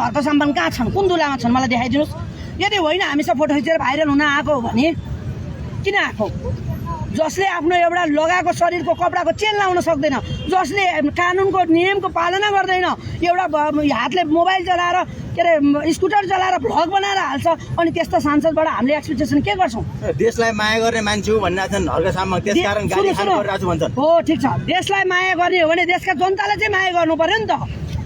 हर्क सम्मान कहाँ छन्, कुन दुलामा छन् मलाई देखाइदिनुहोस्। यदि होइन हामीसँग फोटो खिचेर भाइरल हुन आएको हो भने किन आएको? जसले आफ्नो एउटा लगाएको शरीरको कपडाको चेन लाउन सक्दैन, जसले कानुनको नियमको पालना गर्दैन, एउटा हातले मोबाइल चलाएर के अरे स्कुटर चलाएर भ्लग बनाएर हाल्छ, अनि त्यस्तो सांसदबाट हामीले एक्सपेक्टेसन के गर्छौँ? देशलाई माया गर्ने मान्छे हो भन्ने छन् हर्क सम्मान, त्यसकारण गाली खानु परिरहेको भन्छन्। हो ठिक छ, देशलाई माया गर्ने हो भने देशका जनतालाई चाहिँ माया गर्नु पर्यो नि त,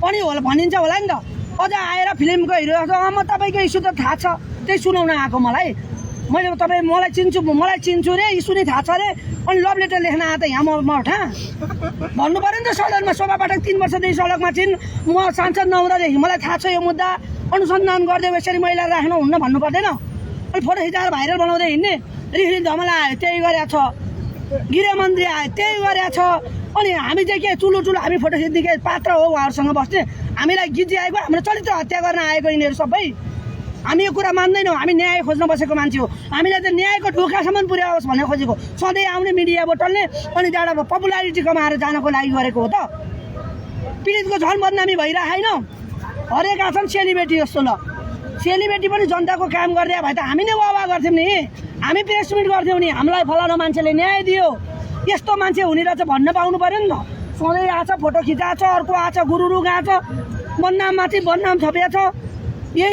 अनि होला भनिन्छ होला नि त। अझ आएर फिल्मको हिरो म तपाईँको इस्यु त थाहा छ, त्यही सुनाउन आएको मलाई। मैले तपाईँ मलाई चिन्छु रे, इस्यु नै थाहा छ रे, अनि लभ लेटर लेख्न आएको त यहाँ म उठा भन्नु पऱ्यो नि त। सदनमा शोभा पाठक 3 वर्षदेखि सडकमा छिन्, म सांसद नहुँदादेखि मलाई थाहा छ यो मुद्दा, अनुसन्धान गर्दै यसरी महिला राख्नु हुन्न भन्नु पर्दैन। अनि फोटो खिचाएर भाइरल बनाउँदै हिँड्ने, रिफिन धमला आयो त्यही गरेको छ, गृहमन्त्री आयो त्यही गरेको छ, अनि हामी चाहिँ के ठुलो हामी फोटो खिच्ने के पात्र हो उहाँहरूसँग बस्ने? हामीलाई गिजी आएको, हाम्रो चरित्र हत्या गर्न आएको यिनीहरू सबै। हामी यो कुरा मान्दैनौँ, हामी न्याय खोज्न बसेको मान्छे हो, हामीलाई त न्यायको ढोकासम्म पुर्याओस् भन्ने खोजेको। सधैँ आउने मिडिया बोतलले अनि त्यहाँबाट पपुलारिटी कमाएर जानको लागि गरेको हो त। पीडितको झन् बदनामी भइरहेको होइन, हरेका छन् सेलिब्रेटी जस्तो। ल सेलिब्रेटी पनि जनताको काम गरिदिए भए त हामी नै वाह गर्थ्यौँ नि, हामी प्रेस मिट गर्थ्यौँ नि, हामीलाई फलानु मान्छेले न्याय दियो, यस्तो मान्छे हुने रहेछ भन्न पाउनु पऱ्यो नि त। सधैँ आएको छ, फोटो खिचाएको छ, अर्को आएको छ, गुरुरु गएको छ, बदनाममाथि बदनाम थपिएको छ।